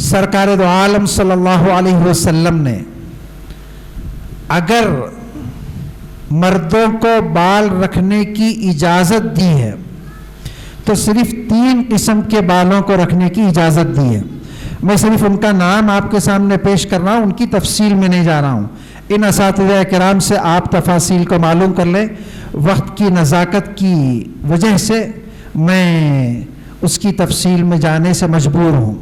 سرکار دو عالم صلی اللہ علیہ وسلم نے اگر مردوں کو بال رکھنے کی اجازت دی ہے تو صرف 3 قسم کے بالوں کو رکھنے کی اجازت دی ہے۔ میں صرف ان کا نام آپ کے سامنے پیش کر رہا ہوں، ان کی تفصیل میں نہیں جا رہا ہوں۔ ان اساتذہ کرام سے آپ تفاصیل کو معلوم کر لیں، وقت کی نزاکت کی وجہ سے میں اس کی تفصیل میں جانے سے مجبور ہوں۔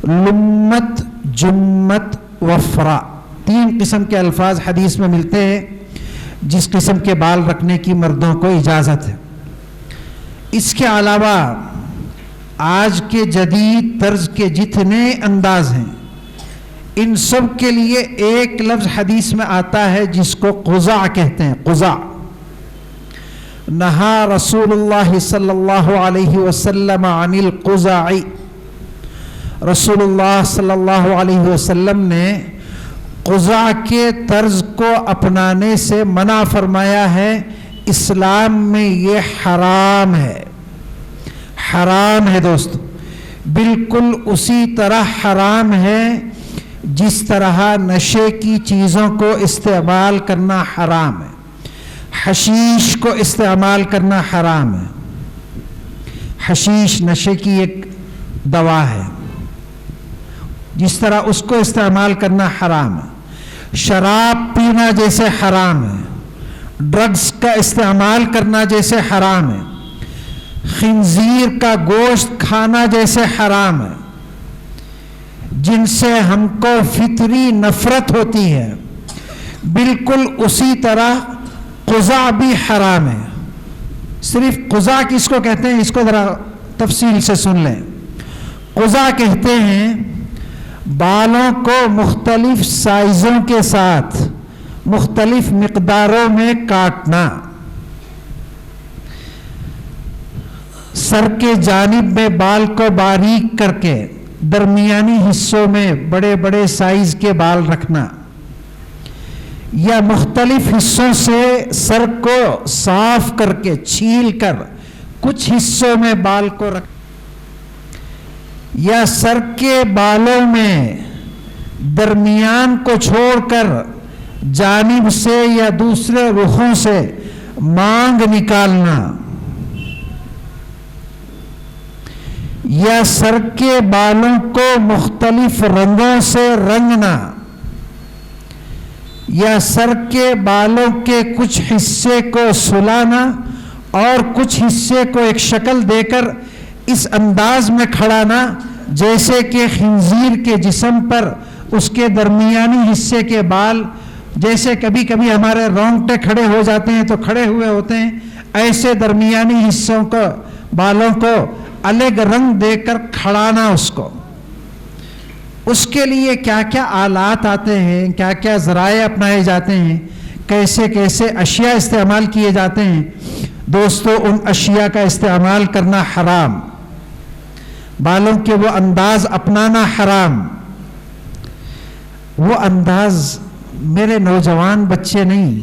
لمت، جمت، وفرا، 3 قسم کے الفاظ حدیث میں ملتے ہیں جس قسم کے بال رکھنے کی مردوں کو اجازت ہے۔ اس کے علاوہ آج کے جدید طرز کے جتنے انداز ہیں ان سب کے لیے ایک لفظ حدیث میں آتا ہے جس کو قزع کہتے ہیں۔ قزع، نہا رسول اللہ صلی اللہ علیہ وسلم عن القزع، رسول اللہ صلی اللہ علیہ وسلم نے قزع کے طرز کو اپنانے سے منع فرمایا ہے۔ اسلام میں یہ حرام ہے، حرام ہے دوستو، بالکل اسی طرح حرام ہے جس طرح نشے کی چیزوں کو استعمال کرنا حرام ہے، حشیش کو استعمال کرنا حرام ہے۔ حشیش نشے کی ایک دوا ہے، جس طرح اس کو استعمال کرنا حرام ہے۔ شراب پینا جیسے حرام ہے، ڈرگز کا استعمال کرنا جیسے حرام ہے، خنزیر کا گوشت کھانا جیسے حرام ہے، جن سے ہم کو فطری نفرت ہوتی ہے، بالکل اسی طرح قزع بھی حرام ہے۔ صرف قزع کس کو کہتے ہیں اس کو ذرا تفصیل سے سن لیں۔ قزع کہتے ہیں بالوں کو مختلف سائزوں کے ساتھ مختلف مقداروں میں کاٹنا، سر کے جانب میں بال کو باریک کر کے درمیانی حصوں میں بڑے بڑے سائز کے بال رکھنا، یا مختلف حصوں سے سر کو صاف کر کے چھیل کر کچھ حصوں میں بال کو رکھ، یا سر کے بالوں میں درمیان کو چھوڑ کر جانب سے یا دوسرے رخوں سے مانگ نکالنا، یا سر کے بالوں کو مختلف رنگوں سے رنگنا، یا سر کے بالوں کے کچھ حصے کو سلانا اور کچھ حصے کو ایک شکل دے کر اس انداز میں کھڑانا جیسے کہ خنزیر کے جسم پر اس کے درمیانی حصے کے بال، جیسے کبھی کبھی ہمارے رونگٹے کھڑے ہو جاتے ہیں تو کھڑے ہوئے ہوتے ہیں، ایسے درمیانی حصوں کو بالوں کو الگ رنگ دے کر کھڑانا اس کو۔ اس کے لیے کیا کیا آلات آتے ہیں، کیا کیا ذرائع اپنائے جاتے ہیں، کیسے کیسے اشیاء استعمال کیے جاتے ہیں دوستو، ان اشیاء کا استعمال کرنا حرام، بالوں کے وہ انداز اپنانا حرام۔ وہ انداز میرے نوجوان بچے نہیں،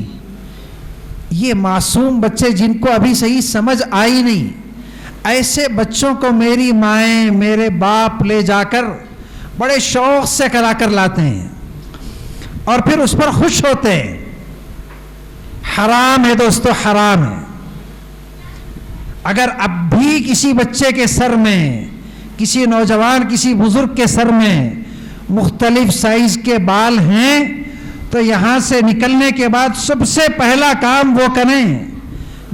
یہ معصوم بچے جن کو ابھی صحیح سمجھ آئی نہیں، ایسے بچوں کو میری مائیں میرے باپ لے جا کر بڑے شوق سے کرا کر لاتے ہیں اور پھر اس پر خوش ہوتے ہیں. حرام ہے دوستو، حرام ہے. اگر اب بھی کسی بچے کے سر میں، کسی نوجوان، کسی بزرگ کے سر میں مختلف سائز کے بال ہیں تو یہاں سے نکلنے کے بعد سب سے پہلا کام وہ کریں،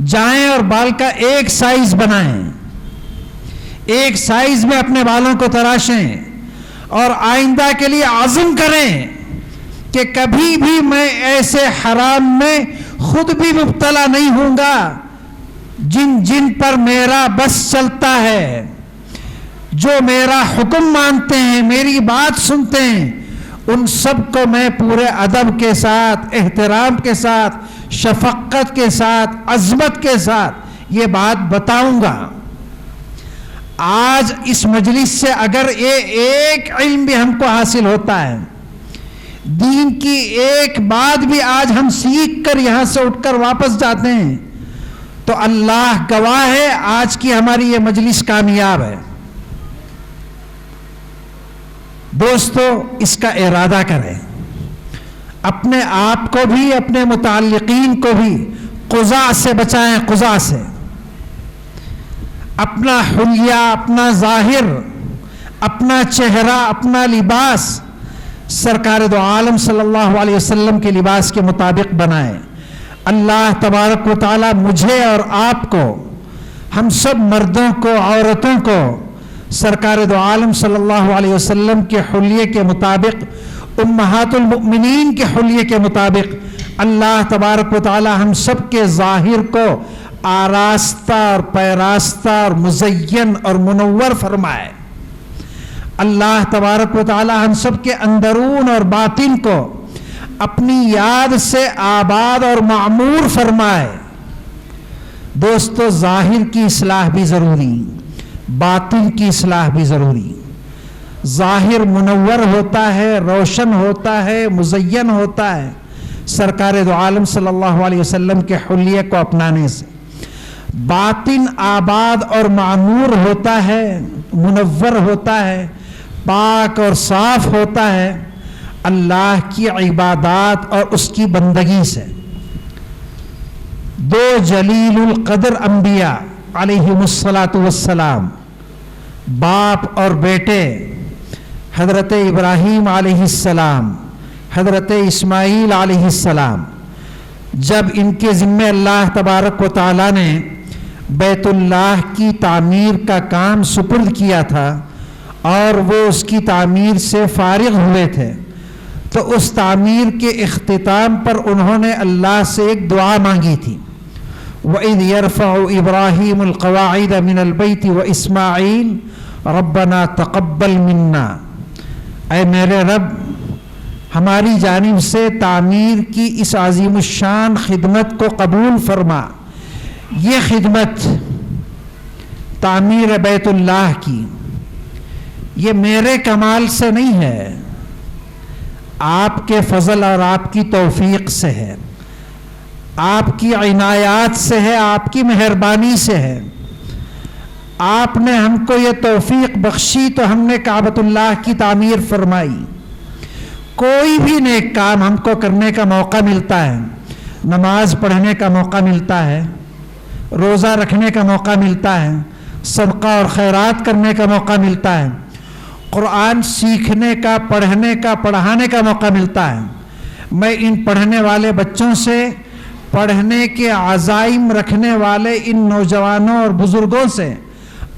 جائیں اور بال کا ایک سائز بنائیں، ایک سائز میں اپنے بالوں کو تراشیں اور آئندہ کے لیے عزم کریں کہ کبھی بھی میں ایسے حرام میں خود بھی مبتلا نہیں ہوں گا. جن پر میرا بس چلتا ہے، جو میرا حکم مانتے ہیں، میری بات سنتے ہیں، ان سب کو میں پورے ادب کے ساتھ، احترام کے ساتھ، شفقت کے ساتھ، عظمت کے ساتھ یہ بات بتاؤں گا. آج اس مجلس سے اگر یہ ایک علم بھی ہم کو حاصل ہوتا ہے، دین کی ایک بات بھی آج ہم سیکھ کر یہاں سے اٹھ کر واپس جاتے ہیں تو اللہ گواہ ہے آج کی ہماری یہ مجلس کامیاب ہے. دوستو اس کا ارادہ کریں، اپنے آپ کو بھی اپنے متعلقین کو بھی قزح سے بچائیں، قزح سے. اپنا حلیہ، اپنا ظاہر، اپنا چہرہ، اپنا لباس سرکار دو عالم صلی اللہ علیہ وسلم کے لباس کے مطابق بنائیں. اللہ تبارک و تعالی مجھے اور آپ کو، ہم سب مردوں کو، عورتوں کو سرکار دو عالم صلی اللہ علیہ وسلم کے حلیے کے مطابق، امہات المؤمنین کے حلیے کے مطابق اللہ تبارک و تعالی ہم سب کے ظاہر کو آراستہ اور پیراستہ اور مزین اور منور فرمائے. اللہ تبارک و تعالی ہم سب کے اندرون اور باطن کو اپنی یاد سے آباد اور معمور فرمائے. دوستو ظاہر کی اصلاح بھی ضروری، باطن کی اصلاح بھی ضروری. ظاہر منور ہوتا ہے، روشن ہوتا ہے، مزین ہوتا ہے سرکار دو عالم صلی اللہ علیہ وسلم کے حلیے کو اپنانے سے. باطن آباد اور معمور ہوتا ہے، منور ہوتا ہے، پاک اور صاف ہوتا ہے اللہ کی عبادات اور اس کی بندگی سے. دو جلیل القدر انبیاء علیہم الصلاۃ والسلام، باپ اور بیٹے، حضرت ابراہیم علیہ السلام، حضرت اسماعیل علیہ السلام، جب ان کے ذمے اللہ تبارک و تعالیٰ نے بیت اللہ کی تعمیر کا کام سپرد کیا تھا اور وہ اس کی تعمیر سے فارغ ہوئے تھے تو اس تعمیر کے اختتام پر انہوں نے اللہ سے ایک دعا مانگی تھی. وَإِذْ يَرْفَعُ إِبْرَاهِيمُ الْقَوَاعِدَ مِنَ الْبَيْتِ وَإِسْمَاعِيلُ رَبَّنَا تَقَبَّلْ مِنَّا. اے میرے رب، ہماری جانب سے تعمیر کی اس عظیم الشان خدمت کو قبول فرما. یہ خدمت تعمیر بیت اللہ کی یہ میرے کمال سے نہیں ہے، آپ کے فضل اور آپ کی توفیق سے ہے، آپ کی عنایات سے ہے، آپ کی مہربانی سے ہے. آپ نے ہم کو یہ توفیق بخشی تو ہم نے کعبۃ اللہ کی تعمیر فرمائی. کوئی بھی نیک کام ہم کو کرنے کا موقع ملتا ہے، نماز پڑھنے کا موقع ملتا ہے، روزہ رکھنے کا موقع ملتا ہے، صدقہ اور خیرات کرنے کا موقع ملتا ہے، قرآن سیکھنے کا، پڑھنے کا، پڑھانے کا موقع ملتا ہے. میں ان پڑھنے والے بچوں سے، پڑھنے کے عزائم رکھنے والے ان نوجوانوں اور بزرگوں سے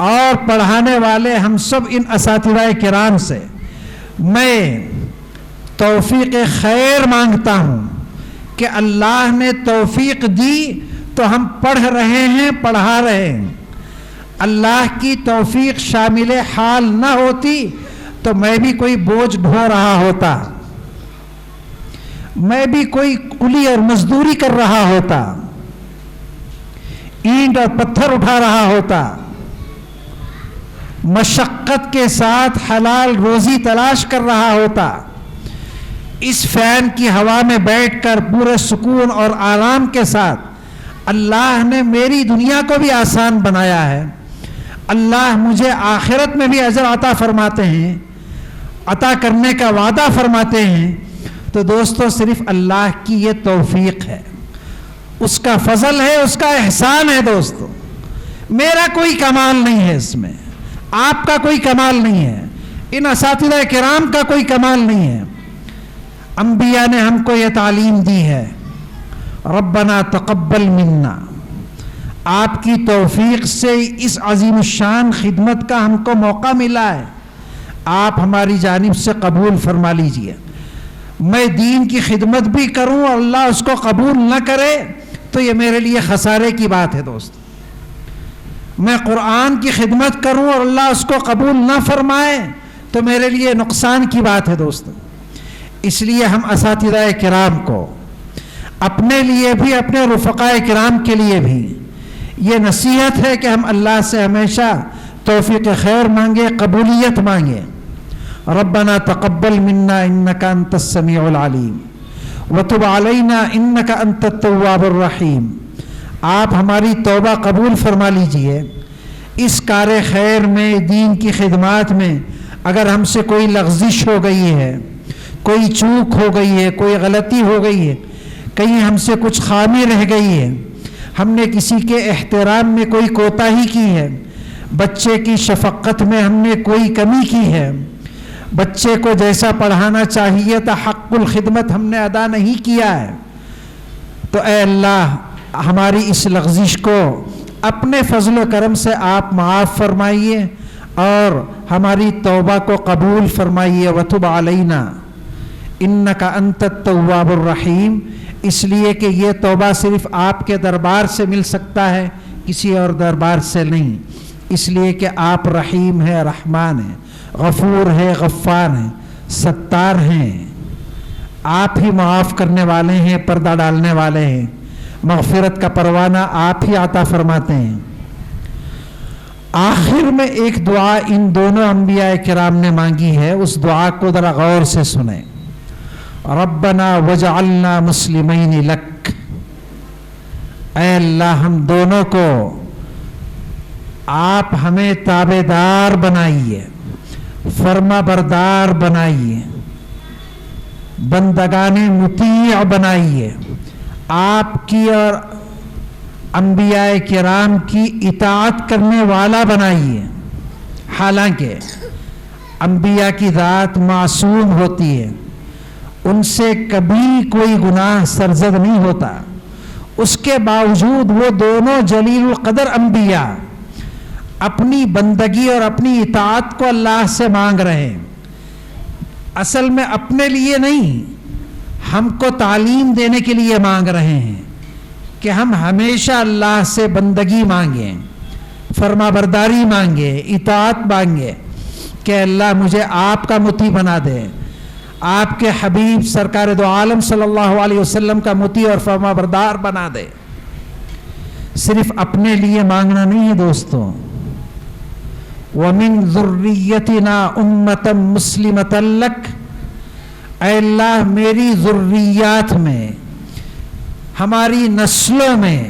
اور پڑھانے والے ہم سب ان اساتذہ کرام سے میں توفیق خیر مانگتا ہوں کہ اللہ نے توفیق دی تو ہم پڑھ رہے ہیں، پڑھا رہے ہیں. اللہ کی توفیق شامل حال نہ ہوتی تو میں بھی کوئی بوجھ ڈھو رہا ہوتا، میں بھی کوئی کلی اور مزدوری کر رہا ہوتا، اینٹ اور پتھر اٹھا رہا ہوتا، مشقت کے ساتھ حلال روزی تلاش کر رہا ہوتا. اس فین کی ہوا میں بیٹھ کر پورے سکون اور آرام کے ساتھ اللہ نے میری دنیا کو بھی آسان بنایا ہے، اللہ مجھے آخرت میں بھی اجر عطا فرماتے ہیں، عطا کرنے کا وعدہ فرماتے ہیں، تو دوستو صرف اللہ کی یہ توفیق ہے، اس کا فضل ہے، اس کا احسان ہے دوستو، میرا کوئی کمال نہیں ہے اس میں، آپ کا کوئی کمال نہیں ہے، ان اساتذہ کرام کا کوئی کمال نہیں ہے۔ انبیاء نے ہم کو یہ تعلیم دی ہے، ربنا تقبل منا، آپ کی توفیق سے اس عظیم الشان خدمت کا ہم کو موقع ملا ہے، آپ ہماری جانب سے قبول فرما لیجئے۔ میں دین کی خدمت بھی کروں اور اللہ اس کو قبول نہ کرے تو یہ میرے لیے خسارے کی بات ہے دوست۔ میں قرآن کی خدمت کروں اور اللہ اس کو قبول نہ فرمائے تو میرے لیے نقصان کی بات ہے دوست۔ اس لیے ہم اساتذہ کرام کو اپنے لیے بھی، اپنے رفقاء کرام کے لیے بھی یہ نصیحت ہے کہ ہم اللہ سے ہمیشہ توفیق خیر مانگے، قبولیت مانگے۔ ربنا تقبل منا انك انت السميع العليم وتب علينا انك انت التواب الرحيم۔ آپ ہماری توبہ قبول فرما لیجئے۔ اس کار خیر میں، دین کی خدمات میں اگر ہم سے کوئی لغزش ہو گئی ہے، کوئی چوک ہو گئی ہے، کوئی غلطی ہو گئی ہے، کہیں ہم سے کچھ خامی رہ گئی ہے، ہم نے کسی کے احترام میں کوئی کوتاہی کی ہے، بچے کی شفقت میں ہم نے کوئی کمی کی ہے، بچے کو جیسا پڑھانا چاہیے تھا حق الخدمت ہم نے ادا نہیں کیا ہے، تو اے اللہ ہماری اس لغزش کو اپنے فضل و کرم سے آپ معاف فرمائیے اور ہماری توبہ کو قبول فرمائیے۔ وتب علینا انک انت التواب الرحیم، اس لیے کہ یہ توبہ صرف آپ کے دربار سے مل سکتا ہے، کسی اور دربار سے نہیں، اس لیے کہ آپ رحیم ہیں، رحمان ہیں، غفور ہے، غفار ہیں، ستار ہیں، آپ ہی معاف کرنے والے ہیں، پردہ ڈالنے والے ہیں، مغفرت کا پروانہ آپ ہی عطا فرماتے ہیں۔ آخر میں ایک دعا ان دونوں انبیاء کرام نے مانگی ہے، اس دعا کو ذرا غور سے سنیں۔ ربنا وجعلنا مسلمین لک، اے اللہ ہم دونوں کو آپ ہمیں تابع دار بنائیے، فرما بردار بنائیے، بندگان مطیع بنائیے، آپ کی اور انبیاء کرام کی اطاعت کرنے والا بنائیے۔ حالانکہ انبیاء کی ذات معصوم ہوتی ہے، ان سے کبھی کوئی گناہ سرزد نہیں ہوتا، اس کے باوجود وہ دونوں جلیل القدر انبیاء اپنی بندگی اور اپنی اطاعت کو اللہ سے مانگ رہے ہیں، اصل میں اپنے لیے نہیں، ہم کو تعلیم دینے کے لیے مانگ رہے ہیں کہ ہم ہمیشہ اللہ سے بندگی مانگیں، فرما برداری مانگیں، اطاعت مانگیں کہ اللہ مجھے آپ کا مطیع بنا دے، آپ کے حبیب سرکار دو عالم صلی اللہ علیہ وسلم کا مطیع اور فرما بردار بنا دے۔ صرف اپنے لیے مانگنا نہیں ہے دوستوں، وَمِن ذُرِّيَّتِنَا أُمَّةً مُسْلِمَةً لَكَ، اے اللہ میری ذریات میں، ہماری نسلوں میں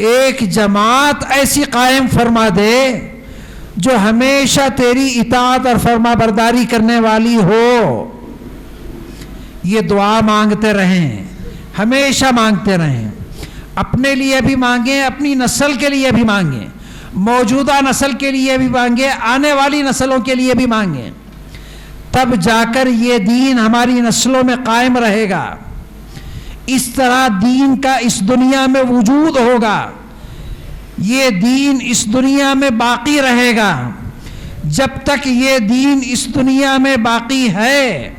ایک جماعت ایسی قائم فرما دے جو ہمیشہ تیری اطاعت اور فرما برداری کرنے والی ہو۔ یہ دعا مانگتے رہیں، ہمیشہ مانگتے رہیں، اپنے لیے بھی مانگیں، اپنی نسل کے لیے بھی مانگیں، موجودہ نسل کے لیے بھی مانگیں، آنے والی نسلوں کے لیے بھی مانگیں، تب جا کر یہ دین ہماری نسلوں میں قائم رہے گا۔ اس طرح دین کا اس دنیا میں وجود ہوگا، یہ دین اس دنیا میں باقی رہے گا۔ جب تک یہ دین اس دنیا میں باقی ہے،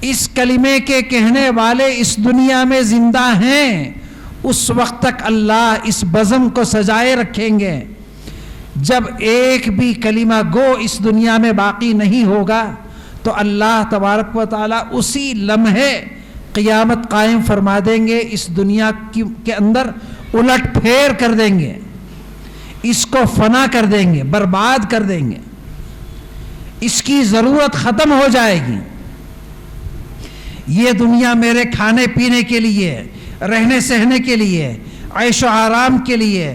اس کلمے کے کہنے والے اس دنیا میں زندہ ہیں، اس وقت تک اللہ اس بزم کو سجائے رکھیں گے۔ جب ایک بھی کلمہ گو اس دنیا میں باقی نہیں ہوگا تو اللہ تبارک و تعالیٰ اسی لمحے قیامت قائم فرما دیں گے، اس دنیا کے اندر الٹ پھیر کر دیں گے، اس کو فنا کر دیں گے، برباد کر دیں گے، اس کی ضرورت ختم ہو جائے گی۔ یہ دنیا میرے کھانے پینے کے لیے، رہنے سہنے کے لیے، عیش و آرام کے لیے،